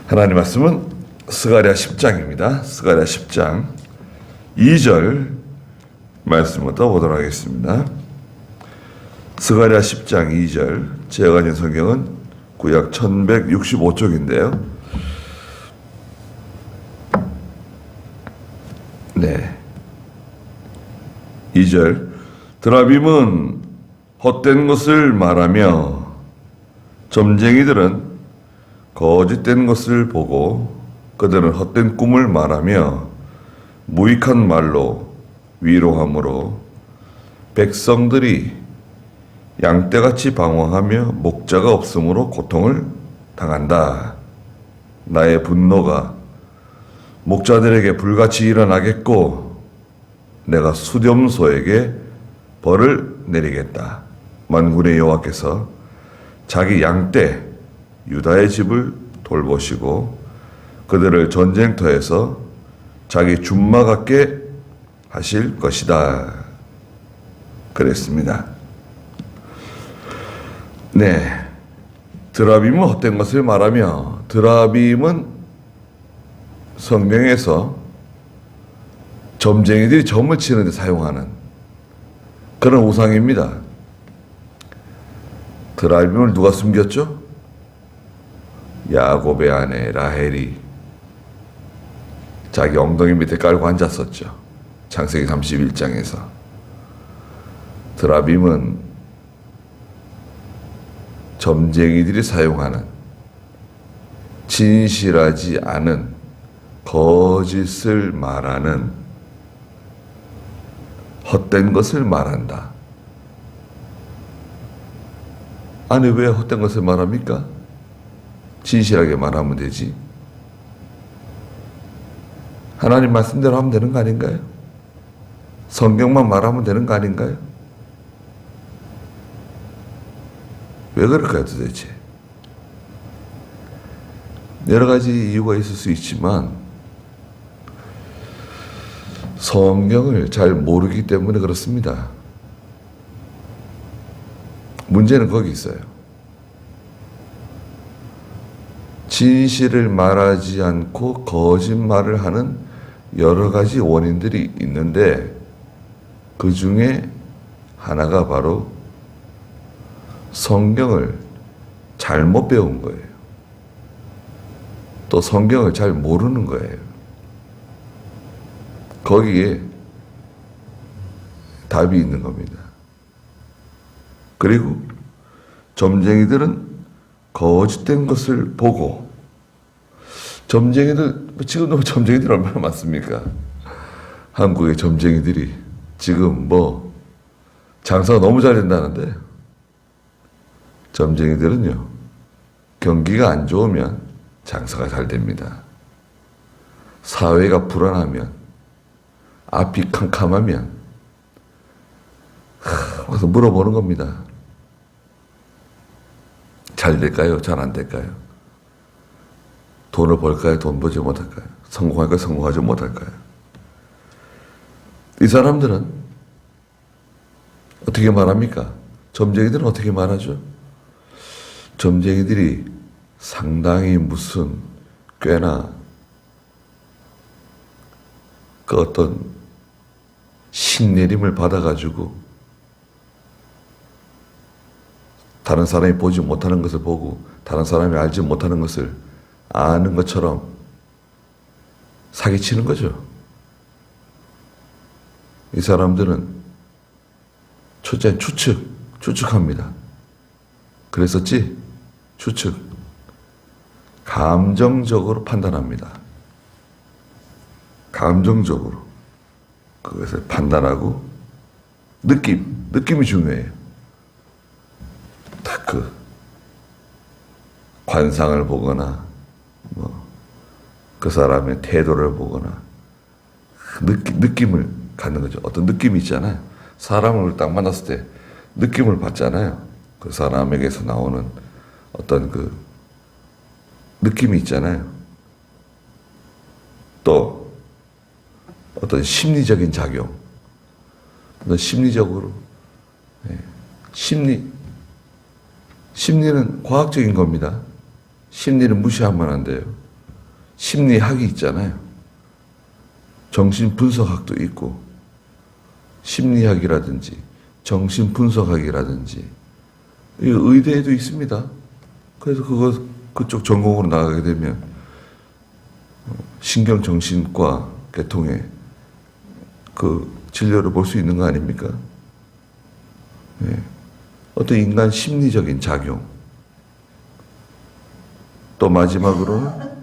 하나님 말씀은 스가랴 10장입니다. 스가랴 10장 2절 말씀부터 보도록 하겠습니다. 스가랴 10장 2절, 제가 가진 성경은 구약 1165쪽인데요. 네. 2절, 드라빔은 헛된 것을 말하며 점쟁이들은 거짓된 것을 보고 그들은 헛된 꿈을 말하며 무익한 말로 위로함으로 백성들이 양떼같이 방황하며 목자가 없으므로 고통을 당한다. 나의 분노가 목자들에게 불같이 일어나겠고 내가 수렴소에게 벌을 내리겠다. 만군의 여호와께서 자기 양떼 유다의 집을 돌보시고 그들을 전쟁터에서 자기 준마 같게 하실 것이다. 그랬습니다. 네, 드라빔은 헛된 것을 말하며, 드라빔은 성경에서 점쟁이들이 점을 치는 데 사용하는 그런 우상입니다. 드라빔을 누가 숨겼죠? 야곱의 아내 라헬이 자기 엉덩이 밑에 깔고 앉았었죠. 창세기 31장에서. 드라빔은 점쟁이들이 사용하는 진실하지 않은 거짓을 말하는 헛된 것을 말한다. 아니, 왜 헛된 것을 말합니까? 진실하게 말하면 되지. 하나님 말씀대로 하면 되는 거 아닌가요? 성경만 말하면 되는 거 아닌가요? 왜 그럴까요, 도대체? 여러 가지 이유가 있을 수 있지만 성경을 잘 모르기 때문에 그렇습니다. 문제는 거기 있어요. 진실을 말하지 않고 거짓말을 하는 여러 가지 원인들이 있는데 그 중에 하나가 바로 성경을 잘못 배운 거예요. 또 성경을 잘 모르는 거예요. 거기에 답이 있는 겁니다. 그리고 점쟁이들은 거짓된 것을 보고, 점쟁이들, 지금도 점쟁이들 얼마나 많습니까? 한국의 점쟁이들이 지금 장사가 너무 잘 된다는데, 점쟁이들은요, 경기가 안 좋으면 장사가 잘 됩니다. 사회가 불안하면, 앞이 캄캄하면, 와서 물어보는 겁니다. 잘 될까요? 잘 안 될까요? 돈을 벌까요? 돈 벌지 못할까요? 성공할까요? 성공하지 못할까요? 이 사람들은 어떻게 말합니까? 점쟁이들은 어떻게 말하죠? 점쟁이들이 상당히 무슨 꽤나 그 어떤 신내림을 받아가지고 다른 사람이 보지 못하는 것을 보고 다른 사람이 알지 못하는 것을 아는 것처럼 사기치는 거죠. 이 사람들은 첫째 추측합니다. 그랬었지? 추측. 감정적으로 판단합니다. 감정적으로 그것을 판단하고 느낌이 중요해요. 딱 그 관상을 보거나 그 사람의 태도를 보거나 느낌을 갖는 거죠. 어떤 느낌이 있잖아요. 사람을 딱 만났을 때 느낌을 받잖아요. 그 사람에게서 나오는 어떤 그 느낌이 있잖아요. 또 어떤 심리적인 작용, 어떤 심리적으로 심리는 과학적인 겁니다. 심리는 무시하면 안 돼요. 심리학이 있잖아요. 정신분석학도 있고 심리학이라든지 정신분석학이라든지 의대에도 있습니다. 그래서 그쪽 전공으로 나가게 되면 신경정신과 계통의 그 진료를 볼 수 있는 거 아닙니까? 네. 어떤 인간 심리적인 작용, 또 마지막으로는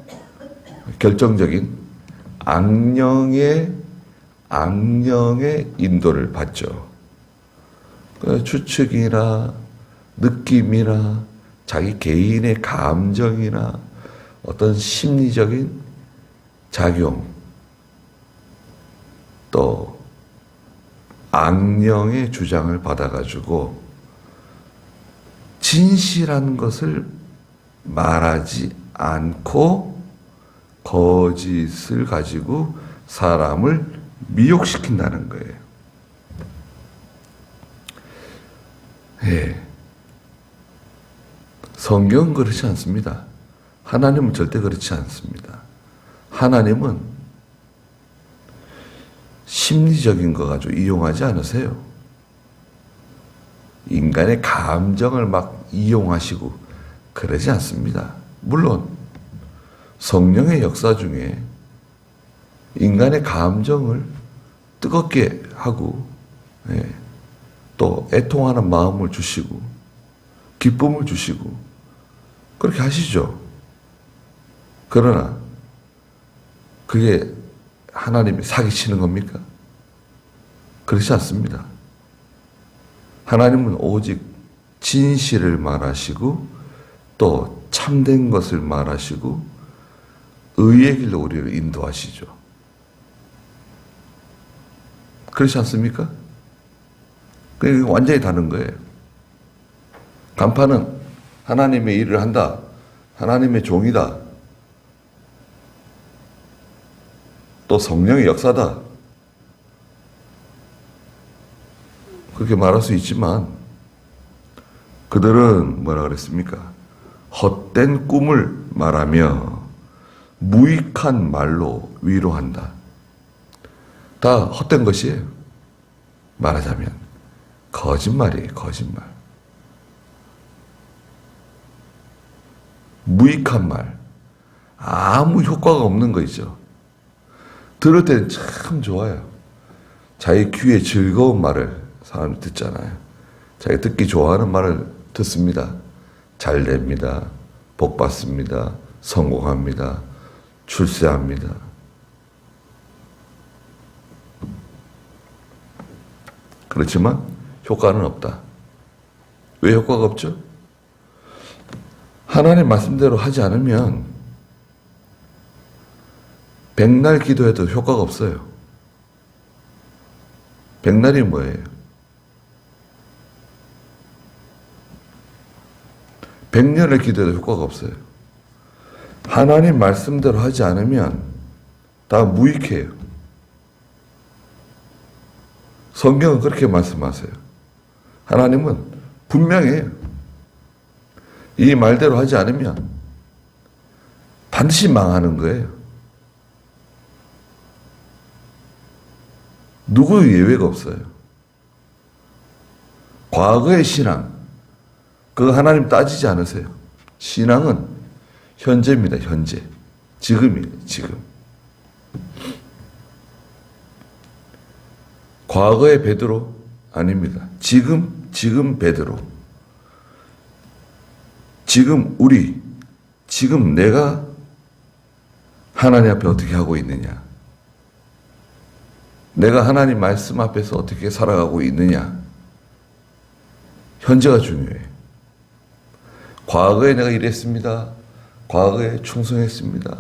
결정적인 악령의 인도를 받죠. 추측이나 느낌이나 자기 개인의 감정이나 어떤 심리적인 작용, 또 악령의 주장을 받아가지고 진실한 것을 말하지 않고 거짓을 가지고 사람을 미혹시킨다는 거예요. 예. 성경은 그렇지 않습니다. 하나님은 절대 그렇지 않습니다. 하나님은 심리적인 거 가지고 이용하지 않으세요. 인간의 감정을 막 이용하시고 그러지 않습니다. 물론 성령의 역사 중에 인간의 감정을 뜨겁게 하고 또 애통하는 마음을 주시고 기쁨을 주시고 그렇게 하시죠. 그러나 그게 하나님이 사기치는 겁니까? 그렇지 않습니다. 하나님은 오직 진실을 말하시고 또 참된 것을 말하시고 의의 길로 우리를 인도하시죠. 그렇지 않습니까? 그게 완전히 다른 거예요. 간판은 하나님의 일을 한다. 하나님의 종이다. 또 성령의 역사다. 그렇게 말할 수 있지만 그들은 뭐라 그랬습니까? 헛된 꿈을 말하며 무익한 말로 위로한다. 다 헛된 것이에요. 말하자면 거짓말이에요. 거짓말. 무익한 말. 아무 효과가 없는 거 있죠. 들을 때는 참 좋아요. 자기 귀에 즐거운 말을 사람이 듣잖아요. 자기 듣기 좋아하는 말을 듣습니다. 잘 됩니다. 복 받습니다. 성공합니다. 출세합니다. 그렇지만 효과는 없다. 왜 효과가 없죠? 하나님 말씀대로 하지 않으면 백날 기도해도 효과가 없어요. 백날이 뭐예요? 백년을 기도해도 효과가 없어요. 하나님 말씀대로 하지 않으면 다 무익해요. 성경은 그렇게 말씀하세요. 하나님은 분명해요. 이 말대로 하지 않으면 반드시 망하는 거예요. 누구 예외가 없어요. 과거의 신앙, 그거 하나님 따지지 않으세요. 신앙은 현재입니다. 현재. 지금이에요. 지금. 과거의 베드로 아닙니다. 지금 베드로. 지금 우리, 지금 내가 하나님 앞에 어떻게 하고 있느냐. 내가 하나님 말씀 앞에서 어떻게 살아가고 있느냐. 현재가 중요해. 과거에 내가 이랬습니다. 과거에 충성했습니다.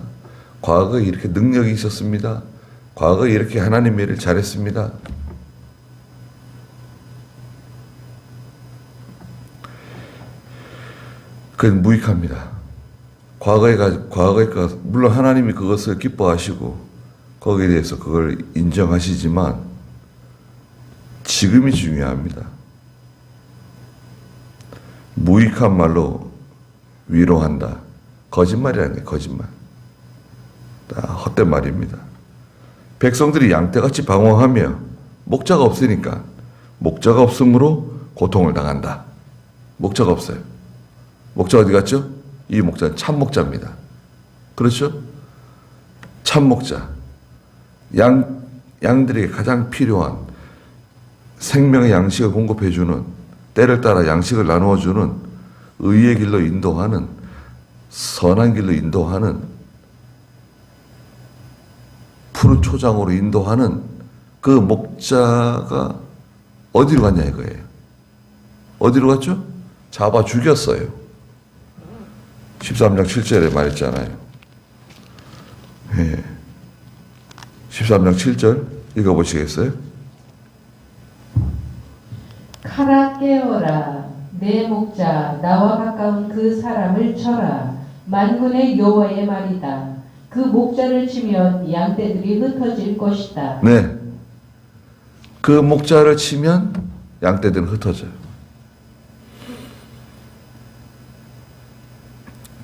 과거에 이렇게 능력이 있었습니다. 과거에 이렇게 하나님의 일을 잘했습니다. 그건 무익합니다. 과거에가 물론 하나님이 그것을 기뻐하시고 거기에 대해서 그걸 인정하시지만 지금이 중요합니다. 무익한 말로 위로한다. 거짓말이라는 게 거짓말. 헛된 말입니다. 백성들이 양떼같이 방황하며 목자가 없으니까 목자가 없으므로 고통을 당한다. 목자가 없어요. 목자 어디 갔죠? 이 목자는 참 목자입니다. 그렇죠? 참 목자. 양들에게 가장 필요한 생명의 양식을 공급해주는, 때를 따라 양식을 나누어주는, 의의 길로 인도하는, 선한 길로 인도하는, 푸른 초장으로 인도하는 그 목자가 어디로 갔냐 이거예요. 어디로 갔죠? 잡아 죽였어요. 13장 7절에 말했잖아요. 예. 13장 7절 읽어보시겠어요? 카라 깨어라 내 목자 나와 가까운 그 사람을 쳐라. 만군의 여호와의 말이다. 그 목자를 치면 양떼들이 흩어질 것이다. 네. 그 목자를 치면 양떼들은 흩어져요.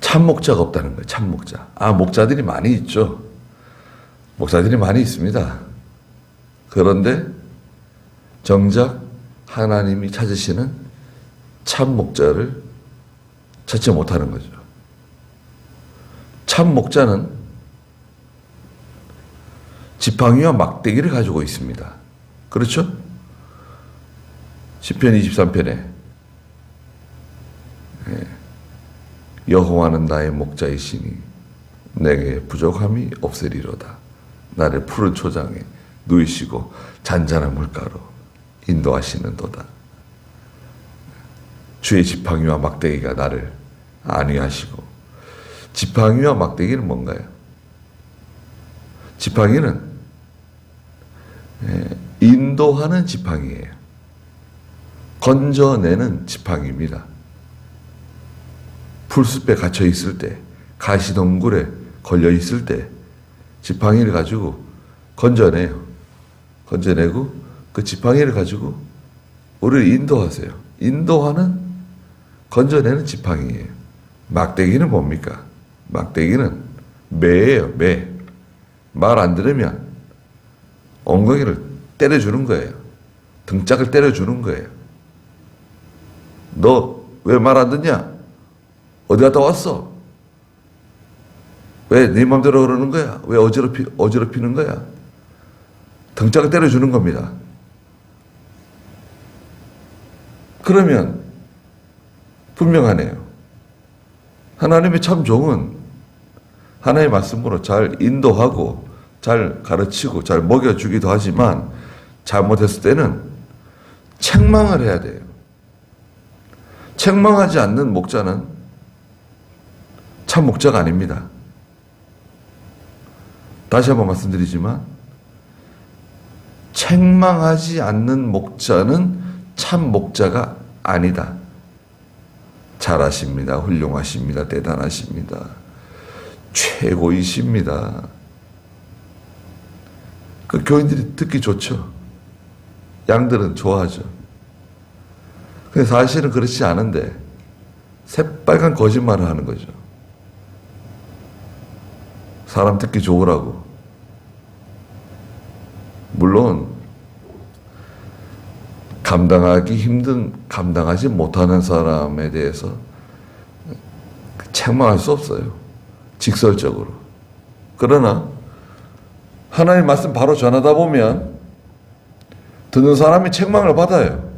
참 목자가 없다는 거예요. 참 목자. 목자들이 많이 있죠. 목사들이 많이 있습니다. 그런데 정작 하나님이 찾으시는 참 목자를 찾지 못하는 거죠. 참 목자는 지팡이와 막대기를 가지고 있습니다. 그렇죠? 시편 23편에 여호와는 나의 목자이시니 내게 부족함이 없으리로다. 나를 푸른 초장에 누이시고 잔잔한 물가로 인도하시는도다. 주의 지팡이와 막대기가 나를 안위하시고. 지팡이와 막대기는 뭔가요? 지팡이는 인도하는 지팡이에요. 건져내는 지팡이입니다. 풀숲에 갇혀 있을 때, 가시덩굴에 걸려 있을 때 지팡이를 가지고 건져내요. 건져내고 그 지팡이를 가지고 우리를 인도하세요. 인도하는, 건져내는 지팡이에요. 막대기는 뭡니까? 막대기는 매예요. 매. 말 안 들으면 엉덩이를 때려주는 거예요. 등짝을 때려주는 거예요. 너 왜 말 안 듣냐? 어디 갔다 왔어? 왜 네 맘대로 그러는 거야? 왜 어지럽히는 거야? 등짝을 때려주는 겁니다. 그러면 분명하네요. 하나님의 참 종은 하나님의 말씀으로 잘 인도하고 잘 가르치고 잘 먹여주기도 하지만 잘못했을 때는 책망을 해야 돼요. 책망하지 않는 목자는 참 목자가 아닙니다. 다시 한번 말씀드리지만 책망하지 않는 목자는 참 목자가 아니다. 잘하십니다. 훌륭하십니다. 대단하십니다. 최고이십니다. 그 교인들이 듣기 좋죠. 양들은 좋아하죠. 근데 사실은 그렇지 않은데 새빨간 거짓말을 하는 거죠. 사람 듣기 좋으라고. 물론 감당하지 못하는 사람에 대해서 책망할 수 없어요. 직설적으로. 그러나 하나님 말씀 바로 전하다 보면 듣는 사람이 책망을 받아요.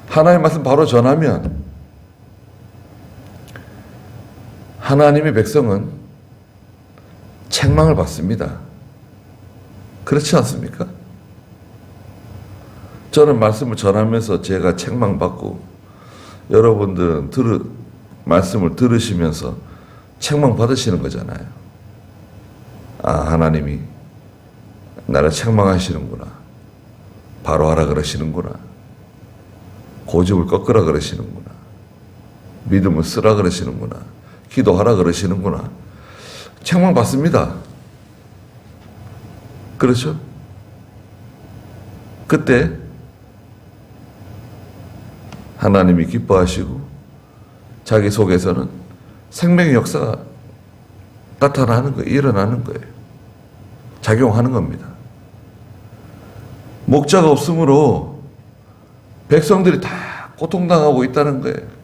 하나님 말씀 바로 전하면 하나님의 백성은 책망을 받습니다. 그렇지 않습니까? 저는 말씀을 전하면서 제가 책망받고 여러분들은 말씀을 들으시면서 책망받으시는 거잖아요. 하나님이 나를 책망하시는구나. 바로 하라 그러시는구나. 고집을 꺾으라 그러시는구나. 믿음을 쓰라 그러시는구나. 기도하라 그러시는구나. 책망받습니다. 그렇죠? 그때 하나님이 기뻐하시고 자기 속에서는 생명의 역사가 나타나는 거예요. 일어나는 거예요. 작용하는 겁니다. 목자가 없으므로 백성들이 다 고통당하고 있다는 거예요.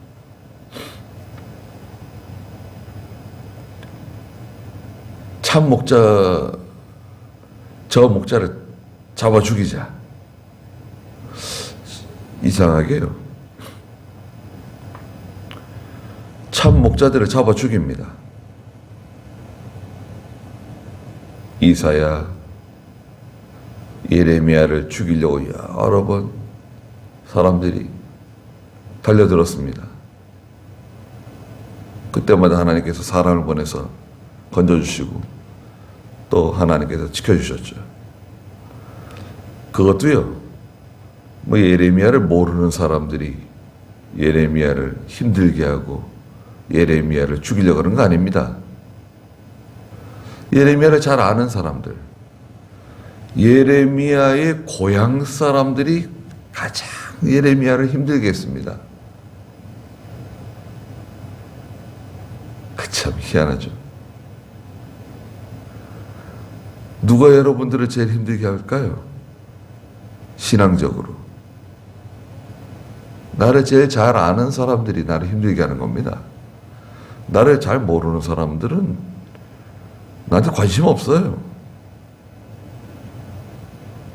참 목자, 저 목자를 잡아 죽이자. 이상하게요. 참 목자들을 잡아 죽입니다. 이사야, 예레미야를 죽이려고 여러 번 사람들이 달려들었습니다. 그때마다 하나님께서 사람을 보내서 건져주시고 또 하나님께서 지켜주셨죠. 그것도요, 뭐 예레미야를 모르는 사람들이 예레미야를 힘들게 하고 예레미야를 죽이려고 하는 거 아닙니다. 예레미야를 잘 아는 사람들, 예레미야의 고향 사람들이 가장 예레미야를 힘들게 했습니다. 참 희한하죠. 누가 여러분들을 제일 힘들게 할까요? 신앙적으로. 나를 제일 잘 아는 사람들이 나를 힘들게 하는 겁니다. 나를 잘 모르는 사람들은 나한테 관심 없어요.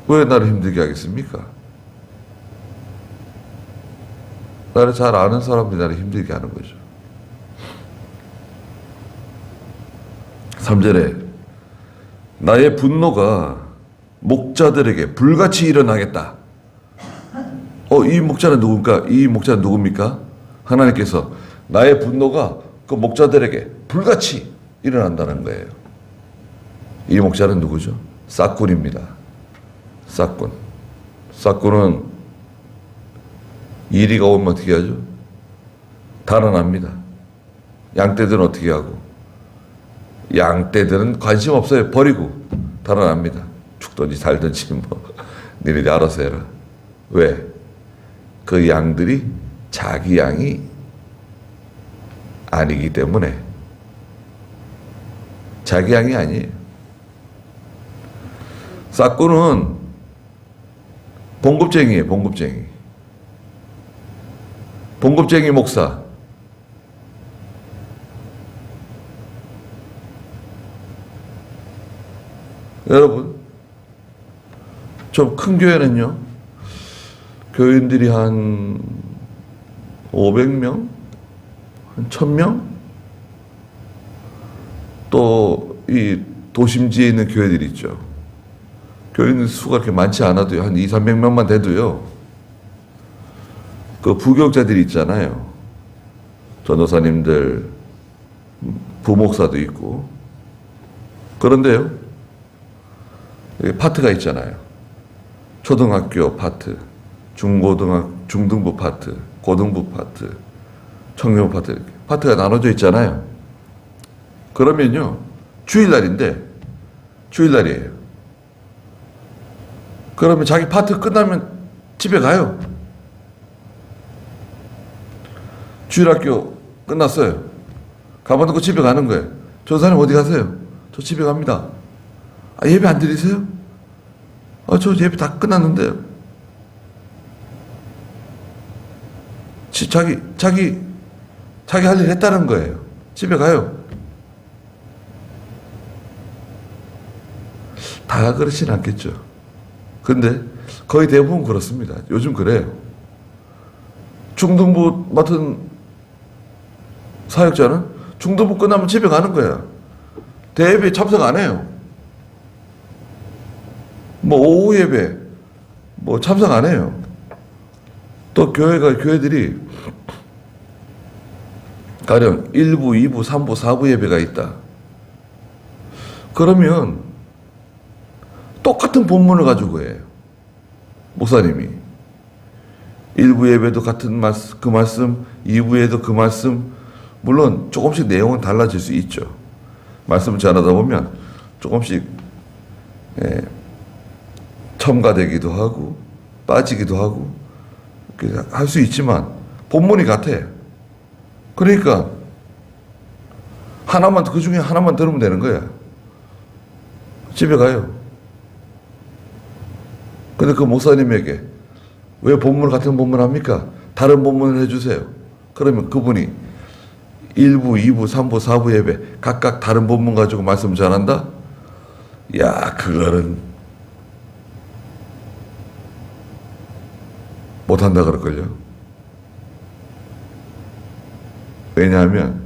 왜 나를 힘들게 하겠습니까? 나를 잘 아는 사람들이 나를 힘들게 하는 거죠. 3절에 나의 분노가 목자들에게 불같이 일어나겠다. 이 목자는 누굽니까? 이 목자는 누굽니까? 하나님께서 나의 분노가 그 목자들에게 불같이 일어난다는 거예요. 이 목자는 누구죠? 싹군입니다. 싹군. 싹군은 이리가 오면 어떻게 하죠? 달아납니다. 양떼들은 어떻게 하고? 양떼들은 관심 없어요. 버리고 달아납니다. 죽든지 살든지 뭐 니네들이 알아서 해라. 왜? 그 양들이 자기 양이 아니기 때문에. 자기 양이 아니에요. 싹군은 봉급쟁이에요. 봉급쟁이. 봉급쟁이 목사. 여러분, 좀 큰 교회는요, 교인들이 한 500명? 한 1000명? 또 이 도심지에 있는 교회들이 있죠. 교인 수가 그렇게 많지 않아도요, 한 200~300명만 돼도요, 그 부교육자들이 있잖아요. 전도사님들, 부목사도 있고. 그런데요, 여기 파트가 있잖아요. 초등학교 파트, 중등부 파트, 고등부 파트, 청년부 파트, 파트가 나눠져 있잖아요. 그러면요, 주일날이에요. 그러면 자기 파트 끝나면 집에 가요. 주일학교 끝났어요. 가방 놓고 집에 가는 거예요. 전사님 어디 가세요? 저 집에 갑니다. 예배 안 드리세요? 저 예배 다 끝났는데요. 자기 할 일 했다는 거예요. 집에 가요. 다 그렇진 않겠죠. 근데 거의 대부분 그렇습니다. 요즘 그래요. 중등부 맡은 사역자는 중등부 끝나면 집에 가는 거야. 대예배 참석 안 해요. 뭐 오후 예배 뭐 참석 안 해요. 또 교회들이 가령 1부, 2부, 3부, 4부 예배가 있다. 그러면 똑같은 본문을 가지고 해요. 목사님이 1부 예배도 같은 말씀, 그 말씀, 2부에도 그 말씀. 물론 조금씩 내용은 달라질 수 있죠. 말씀을 전하다 보면 조금씩 첨가되기도 하고 빠지기도 하고 할 수 있지만 본문이 같아. 그러니까 그 중에 하나만 들으면 되는 거야. 집에 가요. 근데 그 목사님에게 왜 같은 본문 합니까? 다른 본문을 해주세요. 그러면 그분이 1부, 2부, 3부, 4부 예배 각각 다른 본문 가지고 말씀 전한다? 야, 그거는 못한다 그럴걸요. 왜냐하면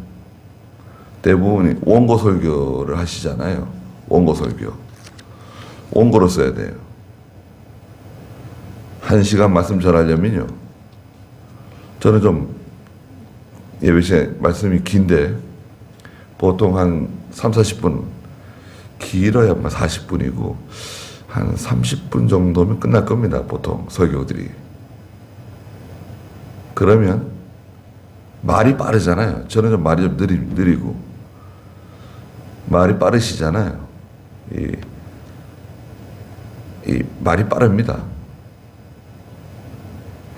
대부분이 원고 설교를 하시잖아요. 원고 설교. 원고로 써야 돼요. 1시간 말씀 전하려면요. 저는 좀 예배 시간에 말씀이 긴데 보통 한 3, 40분, 길어야 40분이고 한 30분 정도면 끝날 겁니다. 보통 설교들이. 그러면 말이 빠르잖아요. 저는 좀 말이 좀 느리고 말이 빠르시잖아요. 이 말이 빠릅니다.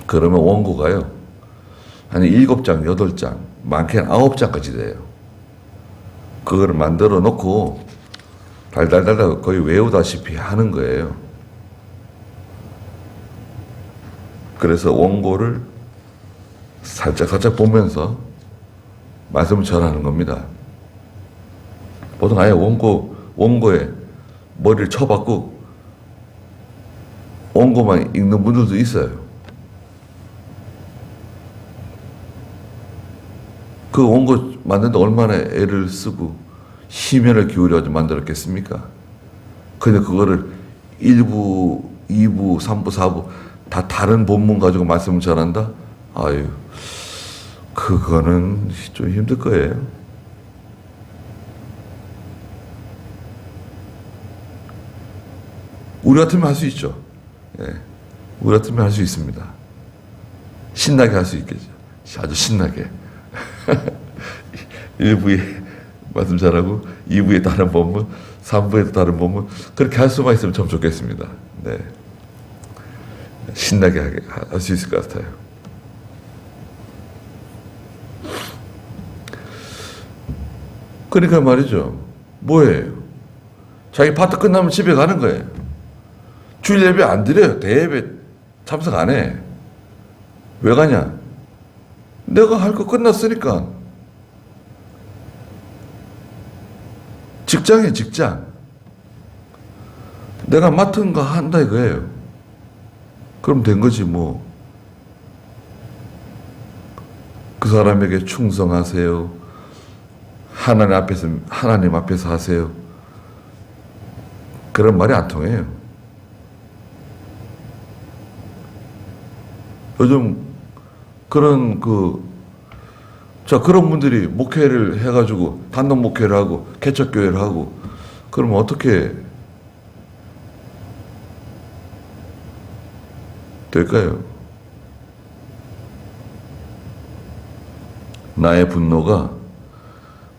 그러면 원고가요. 한 7장, 8장, 많게는 9장까지 돼요. 그거를 만들어 놓고 달달달달 거의 외우다시피 하는 거예요. 그래서 원고를 살짝 보면서 말씀을 전하는 겁니다. 보통 아예 원고에 머리를 쳐박고 원고만 읽는 분들도 있어요. 그 원고 만드는데 얼마나 애를 쓰고 심혈을 기울여서 만들었겠습니까? 근데 그거를 1부, 2부, 3부, 4부 다 다른 본문 가지고 말씀을 전한다? 아유, 그거는 좀 힘들 거예요. 우리 같으면 할 수 있죠. 예. 우리 같으면 할 수 있습니다. 신나게 할 수 있겠죠. 아주 신나게. 1부에 말씀 잘하고 2부에 다른 본문, 3부에도 다른 본문 그렇게 할 수만 있으면 참 좋겠습니다. 네. 신나게 할 수 있을 것 같아요. 그러니까 말이죠. 뭐예요? 자기 파트 끝나면 집에 가는 거예요. 주일 예배 안 드려요. 대예배 참석 안 해. 왜 가냐? 내가 할 거 끝났으니까. 직장이에요, 직장. 내가 맡은 거 한다 이거예요. 그럼 된 거지 뭐. 그 사람에게 충성하세요. 하나님 앞에서 하세요. 그런 말이 안 통해요. 요즘 그런 그런 분들이 목회를 해가지고 단독 목회를 하고 개척교회를 하고 그러면 어떻게 될까요? 나의 분노가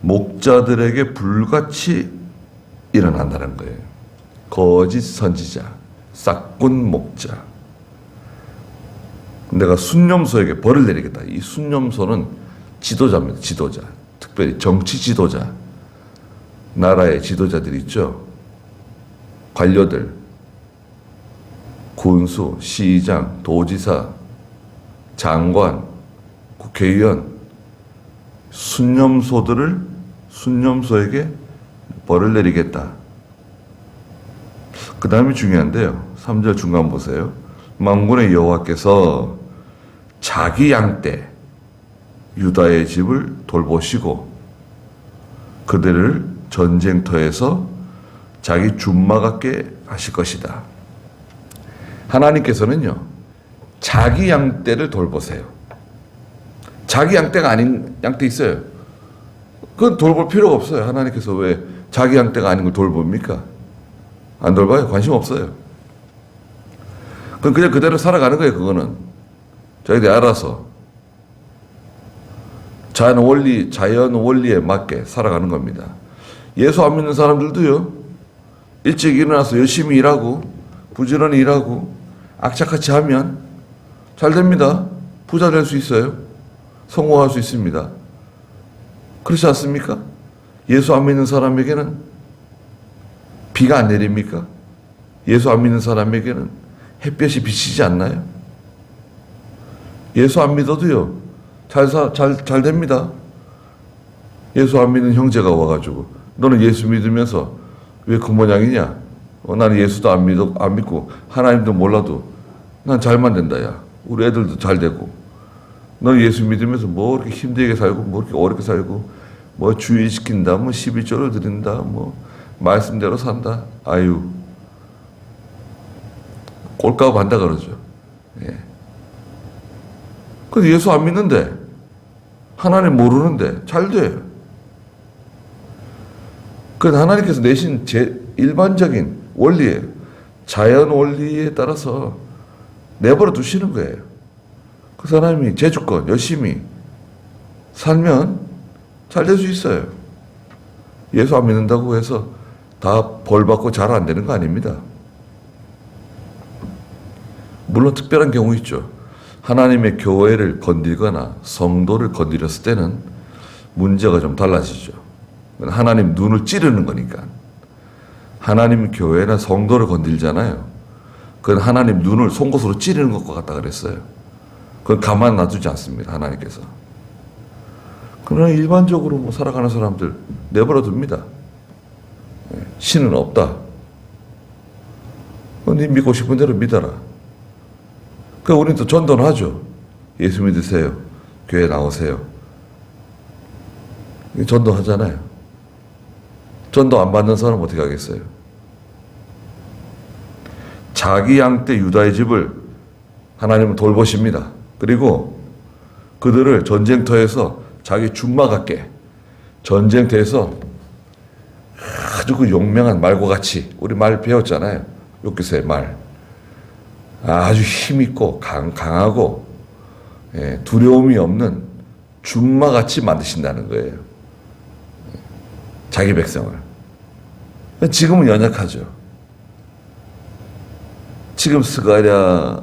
목자들에게 불같이 일어난다는 거예요. 거짓 선지자, 싹군 목자. 내가 순념소에게 벌을 내리겠다. 이 순념소는 지도자입니다. 지도자. 특별히 정치 지도자. 나라의 지도자들 있죠. 관료들. 군수, 시장, 도지사, 장관, 국회의원. 순념소에게 벌을 내리겠다. 그 다음이 중요한데요. 3절 중간 보세요. 만군의 여호와께서 자기 양떼 유다의 집을 돌보시고 그들을 전쟁터에서 자기 준마 같게 하실 것이다. 하나님께서는요, 자기 양떼를 돌보세요. 자기 양떼가 아닌 양떼 있어요. 그건 돌볼 필요가 없어요. 하나님께서 왜 자기 양떼가 아닌 걸 돌봅니까? 안 돌봐요. 관심 없어요. 그건 그냥 그대로 살아가는 거예요. 그거는 저희들이 알아서 자연 원리에 맞게 살아가는 겁니다. 예수 안 믿는 사람들도요, 일찍 일어나서 열심히 일하고 부지런히 일하고 악착같이 하면 잘 됩니다. 부자 될 수 있어요. 성공할 수 있습니다. 그렇지 않습니까? 예수 안 믿는 사람에게는 비가 안 내립니까? 예수 안 믿는 사람에게는 햇볕이 비치지 않나요? 예수 안 믿어도요, 잘 됩니다. 예수 안 믿는 형제가 와가지고, 너는 예수 믿으면서 왜 그 모양이냐? 나는 예수도 안 믿고, 하나님도 몰라도 난 잘만 된다, 야. 우리 애들도 잘 되고. 너는 예수 믿으면서 뭐 이렇게 힘들게 살고, 뭐 이렇게 어렵게 살고, 뭐 주의시킨다, 뭐 11조를 드린다, 뭐 말씀대로 산다. 아유, 꼴값 한다 그러죠. 예. 근데 예수 안 믿는데, 하나님 모르는데 잘 돼. 그래서 하나님께서 내신 일반적인 원리예요. 자연 원리에 따라서 내버려 두시는 거예요. 그 사람이 제주권 열심히 살면 잘 될 수 있어요. 예수 안 믿는다고 해서 다 벌 받고 잘 안 되는 거 아닙니다. 물론 특별한 경우 있죠. 하나님의 교회를 건들거나 성도를 건드렸을 때는 문제가 좀 달라지죠. 하나님 눈을 찌르는 거니까. 하나님 교회나 성도를 건들잖아요. 그건 하나님 눈을 송곳으로 찌르는 것과 같다 그랬어요. 그건 가만 놔두지 않습니다. 하나님께서. 그러나 일반적으로 뭐 살아가는 사람들 내버려 둡니다. 신은 없다. 네 믿고 싶은 대로 믿어라. 그 우리는 또 전도는 하죠. 예수 믿으세요. 교회 나오세요. 전도하잖아요. 전도 안 받는 사람은 어떻게 하겠어요? 자기 양떼 유다의 집을 하나님은 돌보십니다. 그리고 그들을 전쟁터에서 자기 준마 같게 전쟁터에서 아주 그 용맹한 말과 같이 우리 말 배웠잖아요. 욥기서의 말. 아주 힘있고 강하고 두려움이 없는 준마같이 만드신다는 거예요. 자기 백성을. 지금은 연약하죠. 지금 스가랴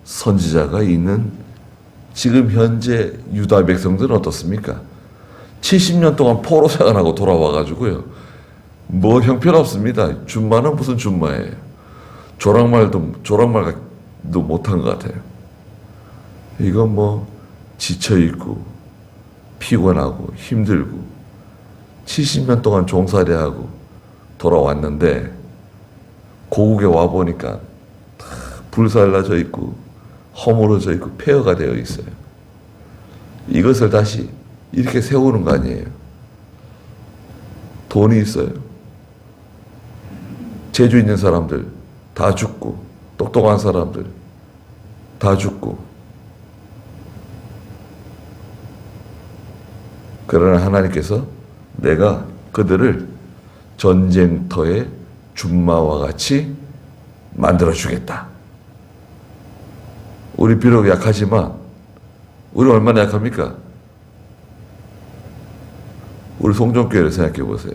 선지자가 있는 지금 현재 유다 백성들은 어떻습니까? 70년 동안 포로 생활하고 돌아와가지고요. 뭐 형편없습니다. 준마는 무슨 준마예요. 조랑말도 못한 것 같아요. 이건 뭐 지쳐있고 피곤하고 힘들고 70년 동안 종살이하고 돌아왔는데 고국에 와보니까 다 불살라져 있고 허물어져 있고 폐허가 되어 있어요. 이것을 다시 이렇게 세우는 거 아니에요. 돈이 있어요. 재주 있는 사람들 다 죽고 똑똑한 사람들 다 죽고 그러나 하나님께서 내가 그들을 전쟁터의 준마와 같이 만들어주겠다. 우리 비록 약하지만 우리 얼마나 약합니까? 우리 송정교회를 생각해 보세요.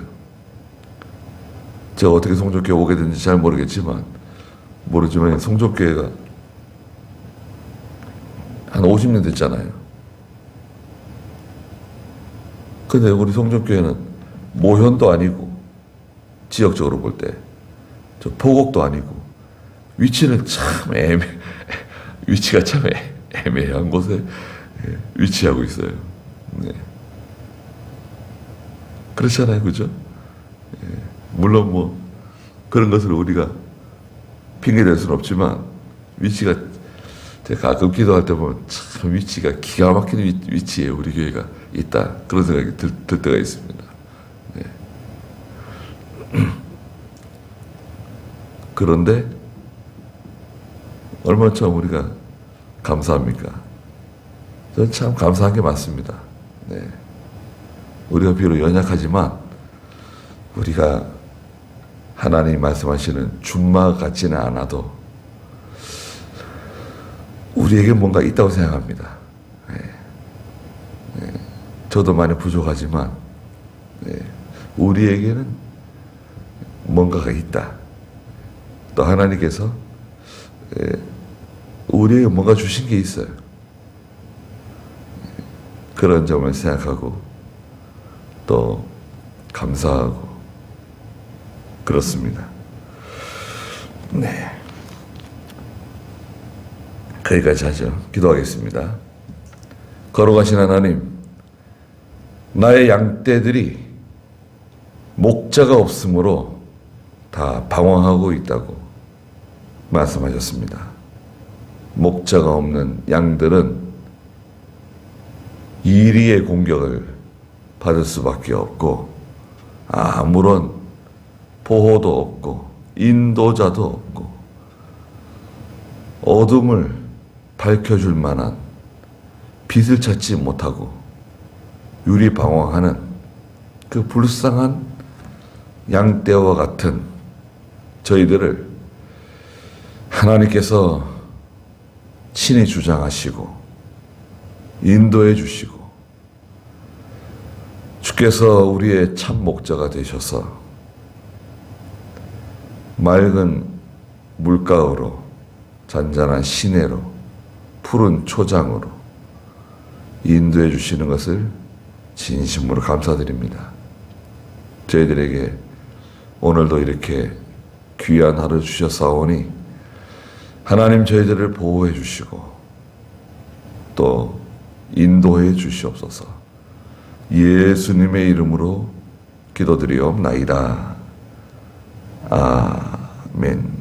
제가 어떻게 송정교회 오게 됐는지 잘 모르지만 송정교회가 한 50년 됐잖아요. 근데 우리 송정교회는 모현도 아니고 지역적으로 볼 때 저 포곡도 아니고 위치는 참 위치가 참 애매한 곳에 위치하고 있어요. 네. 그렇잖아요, 그죠? 물론 뭐 그런 것을 우리가 핑계댈 수는 없지만 위치가 제가 가끔 기도할 때 보면 참 위치가 기가 막히는 위치에 우리 교회가 있다 그런 생각이 들 때가 있습니다. 네. 그런데 얼마나 참 우리가 감사합니까? 저는 참 감사한 게 많습니다. 네. 우리가 비록 연약하지만 우리가 하나님이 말씀하시는 준마 같지는 않아도 우리에게 뭔가 있다고 생각합니다. 네. 네. 저도 많이 부족하지만 네. 우리에게는 뭔가가 있다. 또 하나님께서 우리에게 뭔가 주신 게 있어요. 그런 점을 생각하고 또 감사하고 그렇습니다. 네. 거기까지 하죠. 기도하겠습니다. 걸어가신 하나님, 나의 양떼들이 목자가 없으므로 다 방황하고 있다고 말씀하셨습니다. 목자가 없는 양들은 이리의 공격을 받을 수밖에 없고 아무런 보호도 없고 인도자도 없고 어둠을 밝혀줄 만한 빛을 찾지 못하고 유리방황하는 그 불쌍한 양떼와 같은 저희들을 하나님께서 친히 주장하시고 인도해 주시고 주께서 우리의 참 목자가 되셔서 맑은 물가으로 잔잔한 시내로 푸른 초장으로 인도해 주시는 것을 진심으로 감사드립니다. 저희들에게 오늘도 이렇게 귀한 하루 주셨사오니 하나님 저희들을 보호해 주시고 또 인도해 주시옵소서. 예수님의 이름으로 기도드리옵나이다. 아멘.